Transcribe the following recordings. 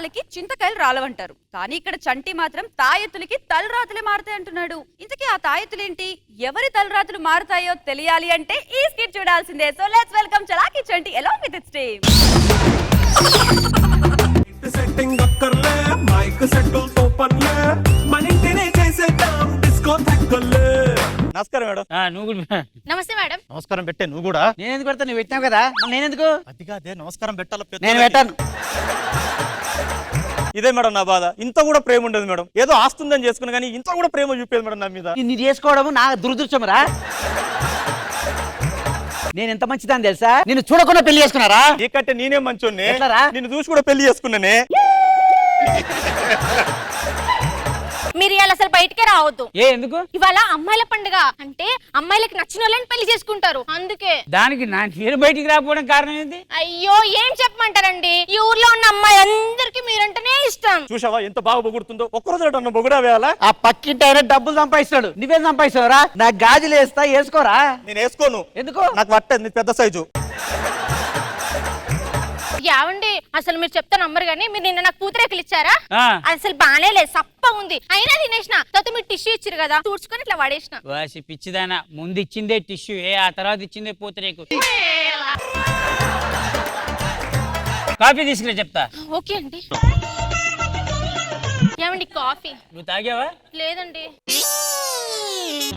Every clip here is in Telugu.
రాలికి చింతకాయలు రాలవంటారు. కానీ ఇక్కడ చంటి మాత్రం తాయెత్తులకి తలరాతులే మారుతాయి అంటున్నాడు. ఇంతకీ ఆ తాయెత్తులేంటి, ఎవరి తలరాతులు మారుతాయో తెలియాలి అంటే ఈ స్కిట్ చూడాల్సిందే. So let's welcome Chalaki Chanti along with its team. Setting అక్కర్లే మైక్ సెట్టిల్ తో పనిలే మనింటినే చేసేద్దాం డిస్కో థక్కర్లే. నమస్కారం మేడం. నువ్వు నమస్తే మేడం. నమస్కారం పెట్టే నువ్వు కూడా. నేను ఎందుకు పెడతా, నువ్వు పెట్టినావు కదా, నేనెందుకు? అదిగా అదే నమస్కారం పెట్టాల. నేను పెట్టాను. ఇదే మేడం నా బాధ. ఇంత కూడా ప్రేమ ఉండదు మేడం. ఏదో ఆస్తుందని చేసుకున్నా కానీ ఇంత కూడా ప్రేమ చూపేది మేడం నా మీద. నీ చేసుకోవడం నా దురదృష్టం రా. నేను ఎంత మంచిదని తెలుసా, నిన్ను చూడకుండా పెళ్లి చేసుకున్నారా? నీకంటే నేనే మంచోన్ని. ఎట్లారా? నిన్ను చూసి కూడా పెళ్లి చేసుకున్నానే. మీరు ఇవాళ అసలు బయటకే రావద్దు. ఎందుకు? ఇవాళ అమ్మాయిల పండుగ, అంటే అమ్మాయిలకు నచ్చిన వాళ్ళని పెళ్లి చేసుకుంటారు, అందుకే. దానికి నేను బయటికి రాకపోవడం కారణం ఏంటి? అయ్యో ఏం చెప్పమంటారండి, ఈ ఊర్లో ఉన్న అమ్మాయి అందరికి మీరంటేనే ఇష్టం. చూసావా ఎంత బాగా పొగుడుతుందో. ఒక్కరోజు బొగుడా వేయాలా? ఆ పక్కింటి ఆయన డబ్బులు సంపాదిస్తాడు, నువ్వేం సంపాదిస్తావురా? నాకు గాజులు వేస్తా, వేసుకోరా? నేను వేసుకోను. ఎందుకు? నాకు పట్టేది పెద్ద సైజు. యావండి, అసలు మీరు చెప్తా నమ్మరు కానీ మీరు నిన్న నాకు పూతరేకులు ఇచ్చారా? అసలు బానే లేదు, సప్ప ఉంది, అయినా తినేసిన. తర్వాత మీరు టిష్యూ ఇచ్చారు కదా, తుడుచుకొని ఇట్లా పడేసిన. వాసి పిచ్చిదానా, ముందు ఇచ్చిందే టిష్యూ, ఆ తర్వాత ఇచ్చిందే పూతరేకు. కాఫీ తీసుకురా చెప్తా. ఓకే అండి. ఏమండి కాఫీ? నువ్వు తాగావా? లేదండి.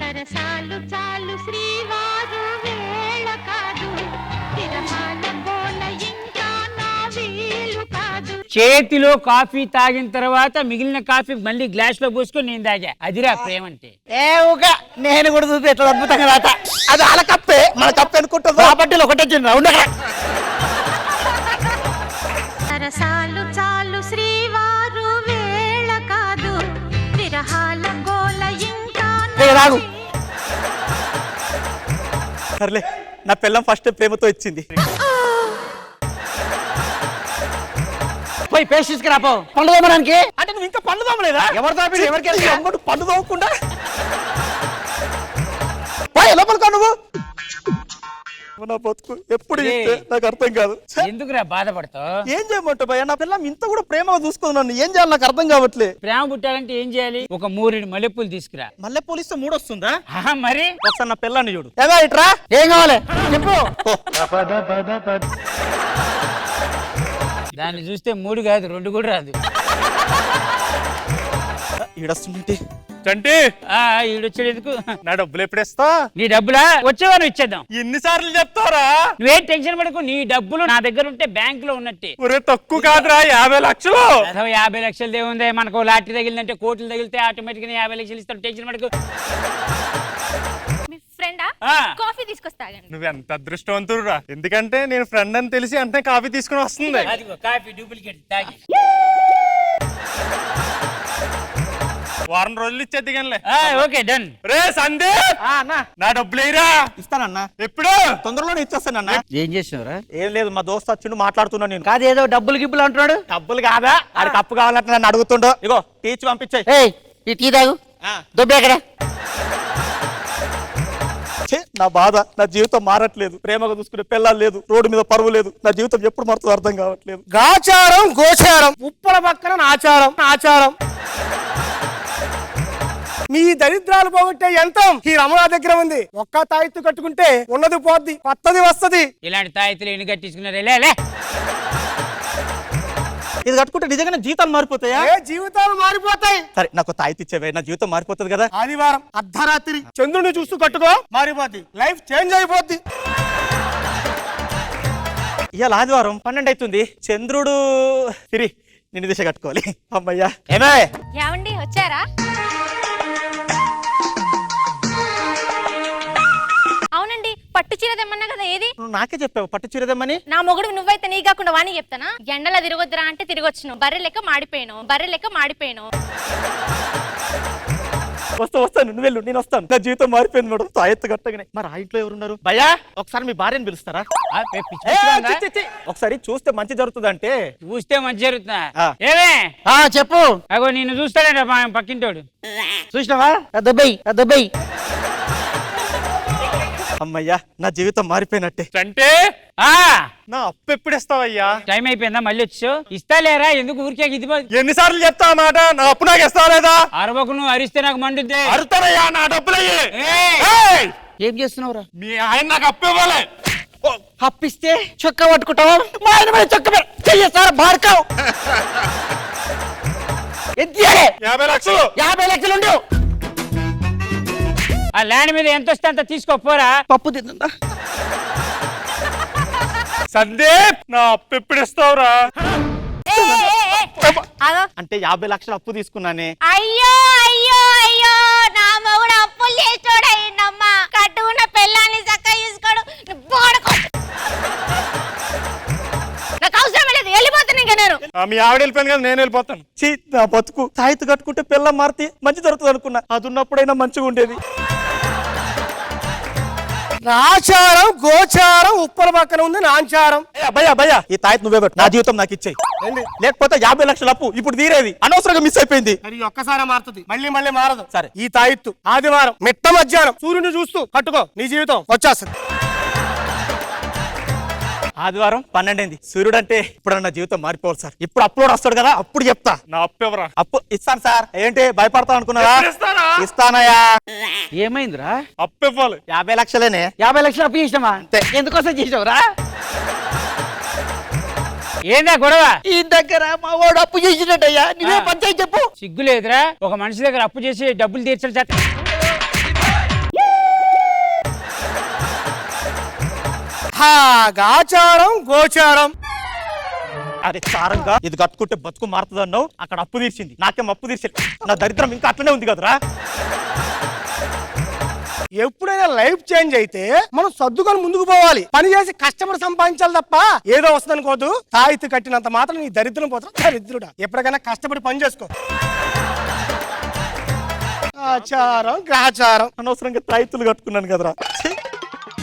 సరసాలు చాలు శ్రీవారు వేళ కాదు, చేతిలో కాఫీ తాగిన తర్వాత మిగిలిన కాఫీ మళ్ళీ గ్లాస్ లో పోసుకొని నేను తాగా. అదిరా ప్రేమ అంటే. నేను కూడా చూపి ఎట్లా అద్భుతంగా రాత. అది అలా కప్పే, మన కప్పే అనుకుంటుంది. ఆ బట్టలు ఒకటే ఉండగా. సరసాలు చాలు శ్రీవారు వేళ కాదు, విరహాల గోల ఇంకా రాగు. సర్లే, నా పిల్లం ఫస్ట్ ప్రేమతో ఇచ్చింది. పోయి పేస్ట్ తీసుకురాపో, పండు తోమడానికి. అంటే నువ్వు ఇంకా పండు తోమలేదా? ఎవరు తోపి ఎవరికి అమ్మడు పండు తోమకుండా ఎలా పడుకో నువ్వు. నా బతుకు ఎప్పుడు నాకు అర్థం కాదు. ఎందుకురా బాధపడతావు? ఏం చేయమంటావు భయ్యా? నా పిల్ల ఇంత కూడా ప్రేమగా చూసుకుంది నన్ను. ఏం చేయాలి నాకు అర్థం కావట్లే. ప్రేమ పుట్టాలంటే ఏం చేయాలి? ఒక 3 మల్లెపూలు తీసుకురా. మల్లెపూలు ఇస్తే 3 వస్తుందా? మరి ఒకసారి నా పిల్లాన్ని చూడు. ఇట్రా. ఏం కావాలి చెప్పు. దాన్ని చూస్తే 3 కాదు 2 కూడా రాదు. ఈడొస్తుంటే చంటి ఈడొచ్చాడు ఎందుకు? నా డబ్బులు ఎప్పుడేస్తా? నీ డబ్బులా వచ్చేవా నువ్వు ఇచ్చేద్దాం. ఎన్నిసార్లు చెప్తారా? నువ్వేం టెన్షన్ పడకు, నీ డబ్బులు నా దగ్గర ఉంటే బ్యాంక్ లో ఉన్నట్టే. ఒరే తక్కువ కాదురా, 50 లక్షలు. 50 లక్షలు ఏముంది, మనకు లాటరీ తగిలిందంటే కోట్లు తగిలితే ఆటోమేటిక్ గా 50 లక్షలు ఇస్తాడు. టెన్షన్ పడకు. కాఫీ తీసుకొస్తాగండి. నువ్వెంత అదృష్టవంతుడురా, ఎందుకంటే నేను ఫ్రెండ్ అని తెలిసి అంటే కాఫీ తీసుకుని వస్తుంది. కాఫీ డూప్లికేట్ తాగి వారం రోజులు ఇచ్చేది కానీ. Okay done. రే సందీప్, నా డబ్బులు ఏరా. ఇస్తానన్నా. ఎప్పుడు? తొందరలోనే ఇచ్చేస్తానన్నా. ఏం చేసినవరా? ఏం లేదు, మా దోస్తు వచ్చిండు మాట్లాడుతున్నా. నేను కాదు, ఏదో డబ్బులు గిబ్బులు అంటున్నాడు. డబ్బులు కాదా, ఆడికి అప్పు కావాలంటే నన్ను అడుగుతుండో. ఇగో టీచ్ పంపించాయి. ఈ టీ తాగు. దుబ్బే ఎక్కడ? నా బాధ, నా జీవితం మారట్లేదు. ప్రేమగా చూసుకునే పిల్లలు లేదు, రోడ్డు మీద పరువు లేదు. నా జీవితం ఎప్పుడు మారుతుందో అర్థం కావట్లేదు. గాచారం గోచారం, ఉప్పల పక్కన ఆచారం ఆచారం. మీ దరిద్రాలు పోగొట్టే యంత్రం ఈ రమణ దగ్గర ఉంది. ఒక్క తాయెత్తు కట్టుకుంటే ఉన్నది పోద్ది, కొత్తది వస్తది. ఇలాంటి తాయెత్తులు ఎన్ని కట్టించుకున్నారే? ఇది కట్టుకుంటే నిజంగానే జీవితాలు మారిపోతాయా? జీవితాలు మారిపోతాయి. సరే, నాకు తాయెత్తు ఇచ్చేవే, నా జీవితం మారిపోతుంది కదా. ఆదివారం అర్ధరాత్రి చంద్రుడిని చూస్తూ కట్టుకో, మారిపోద్ది, లైఫ్ చేంజ్ అయిపోద్ది. ఇవాళ ఆదివారం 12 అవుతుంది. చంద్రుడు సిరి నేను దిశ కట్టుకోవాలి. అమ్మయ్యా. ఏమండి వచ్చారా? అవునండి, పట్టు చీర తెమ్మన్నా కదా, ఏది? నాకే చెప్పావు పట్టు చీర తెమ్మని. నా మొగుడు నువ్వైతే నీ కాకుండా వాణి చెప్తానా? ఎండలా తిరగొద్దురా అంటే తిరగొచ్చును, బర్రె లెక్క మాడిపోయాను. వస్తాను, నువ్వు వెళ్ళు, నేను వస్తాను. నా జీవితం మారిపోయింది మేడం తాయెత్తు కట్టగానే. మరి ఆ ఇంట్లో ఎవరున్నారు? భయ్యా, ఒకసారి మీ భార్యని పిలుస్తారా? ఒకసారి చూస్తే మంచి జరుగుతుంది అంటే. చూస్తే మంచి జరుగుతుందా? ఏమే చెప్పు. అగో నిన్ను చూస్తాడే పక్కింటోడు. చూసినావా? అమ్మయ్యా నా జీవితం మారిపోయినట్టే. అంటే ఆ నా అప్పు ఎప్పుడు ఇస్తావయ్యా? టైం అయిపోయిందా? మళ్ళీ వచ్చు ఇస్తాలేరా? ఎందుకు ఊరికే ఇది ఎన్నిసార్లు చెప్తా మాట? నా అప్పు నాకు ఇస్తావా లేదా? అరవకు, నువ్వు అరిస్తే నాకు మండుద్ది. అరుతానయ్యా నా డబ్బులయ్యి. ఏయ్! ఏం చేస్తున్నావురా? మీ ఆయన నాకు అప్పు ఇవ్వాలి. అప్పిస్తే చొక్క పట్టుకుంటావా? మా ఆయన మీద చొక్క చెయ్యేస్తారా? భార్గవ్ ఎంత 50 లక్షలు. 50 లక్షలు ఉండు. ఆ ల్యాండ్ మీద ఎంత వస్తే అంత తీసుకోపోరా. పప్పు తిందా? సందీప్ నా అప్పు ఎప్పుడు ఇస్తావురా? అంటే 50 లక్షలు అప్పు తీసుకున్నానే. అయ్యో అయ్యో అయ్యో నా మొగుడు అప్పులు చేస్తోడమ్మా. కట్టుకున్న పెళ్ళాన్ని చక్క చూసుకోడు. నాకు అవసరం లేదు, వెళ్ళిపోతాను ఇంకా నేను. మీ ఆవిడ వెళ్ళిపోయింది కదా, నేను వెళ్ళిపోతాను. చీ నా బతుకు. తాయితు కట్టుకుంటే పిల్ల మారితే మంచి జరుగుతుంది అనుకున్నా. అది ఉన్నప్పుడైనా మంచిగా ఉండేది. రాచారం గోచారం ఉప్పర పక్కన ఉంది నాంచారం. భయ్యా ఈ తాయితు నువ్వే పెట్టు. నా జీవితం నాకు ఇచ్చేయి. లేకపోతే 50 లక్షల అప్పు ఇప్పుడు తీరేది. అనవసరంగా మిస్ అయిపోయింది. మరి ఒక్కసారి మారుతుంది, మళ్ళీ మళ్ళీ మారదు. సరే. ఈ తాయిత్తు ఆదివారం మిట్ట మధ్యాహ్నం సూర్యుని చూస్తూ కట్టుకో, నీ జీవితం వచ్చేస్తుంది. ఆదివారం 12 అయింది. సూర్యుడు అంటే ఇప్పుడు నా జీవితం మారిపోవాలి సార్. ఇప్పుడు అప్లోడ్ వస్తాడు కదా, అప్పుడు చెప్తా. నా అప్పు ఎవరా? అప్పు ఇస్తాను సార్. ఏంటి భయపడతా అనుకున్నారా? ఎప్పుడు ఇస్తానా? ఇస్తానయ్యా. ఏమైందిరా? అప్పు ఇవ్వాలి. 50 లక్షలేనే. 50 లక్షలు అప్పు చేసినామా? ఎందుకోసం చేసావురా? ఏందా గొడవ? ఈ దగ్గర మా వాడు అప్పు చేసినట్టయ్యా. నువ్వే పంచాయతీ చెప్పు. సిగ్గులేదురా? ఒక మనిషి దగ్గర అప్పు చేసి డబ్బులు తీర్చడం చేత. గాచారం గోచారం. అరే చారంగా ఇది కట్టుకుంటే బతుకు మారుతుంది అన్నావు. అక్కడ అప్పు తీర్చింది, నాకేం అప్పు తీర్చింది. నా దరిద్రం ఇంకా అట్లనే ఉంది కదరా. ఎప్పుడైనా లైఫ్ చేంజ్ అయితే మనం సర్దుకొని ముందుకు పోవాలి. పని చేసి కష్టపడి సంపాదించాలి తప్ప ఏదో వస్తుంది అనుకోదు. తాయితు కట్టినంత మాత్రం నీ దరిద్రం పోతాడు. దరిద్రుడా, ఎప్పటికైనా కష్టపడి పని చేసుకో. ఆచారం గ్రహచారం. అనవసరంగా తాయితులు కట్టుకున్నాను కదరా.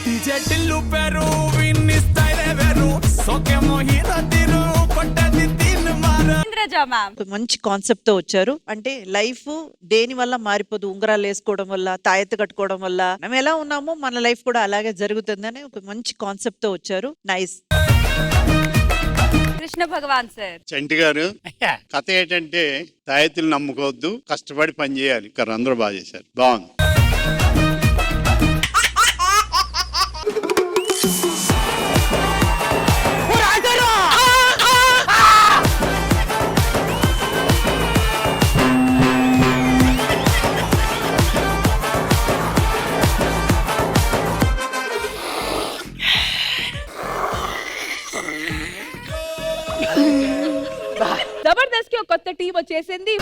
DJ టిల్లు పెరు విన్ని స్టైల్ వెరు సోకేమో హీరో తిరు పట్టది తిన్ మార. ఇంద్రజ మ్యామ్ ఒక మంచి కాన్సెప్ట్ తో వచ్చారు. అంటే లైఫ్ దేని వల్ల మారిపోదు. ఉంగరాలు వేసుకోవడం వల్ల, తాయెత్తు కట్టుకోవడం వల్ల మనం ఎలా ఉన్నామో మన లైఫ్ కూడా అలాగే జరుగుతుందని ఒక మంచి కాన్సెప్ట్ తో వచ్చారు. నైస్. కృష్ణ భగవాన్ సార్. చంటి గారు, కథ ఏంటంటే తాయెత్తులు నమ్ముకోవద్దు, కష్టపడి పని చేయాలి. ఇక్కడ అందరూ బాగా చేశారు, బాగుంది. జబర్దస్త్ కి ఒక కొత్త టీం వచ్చేసింది.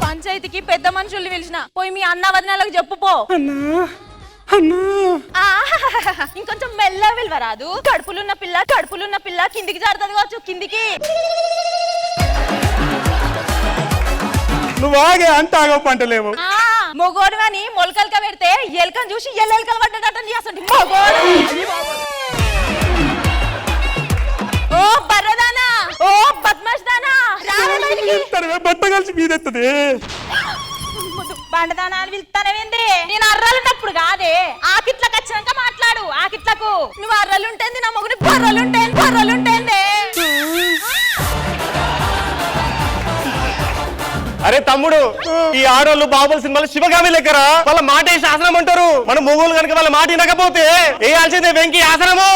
పంచాయతీకి పెద్ద మనుషుల్ని పిలిచిన, పోయి మీ అన్న వదినాలకు చెప్పుపో. ఇంకొంచెం మెల్ల విలువరాదు. కడుపులున్న పిల్ల కిందికి జారుతుంది కావచ్చు. కిందికి నువ్వు ఆగే అంత ఆగో పంటలేవు. మొగోడు అని మొలకలక పెడితే ఎలకను చూసి ఎల్లెలకలు పడ్డటని అసలు మొగోడు. ఓ బర్రదానా, ఓ బద్మాష్ దానా, బట్ట కలిసి మీదెత్తది. బండదానా అని పిలుస్తానవేంది? నేను అర్రలున్నప్పుడు కాదే, ఆకిట్లకు వచ్చినాక మాట్లాడు. ఆకిట్లకు నువ్వు అర్రలుంటేంది, నా మొగుడు బర్రలుంటేంది. అరే తమ్ముడు, ఈ ఆడోళ్ళు బాబుల సినిమాలు శివగామి లెక్కరా. వాళ్ళ మాట వేసి ఆసనం అంటారు. మన మొగోళ్ళు కనుక వాళ్ళ మాట వినకపోతే వేయాల్సిందే వెంకి ఆసనము.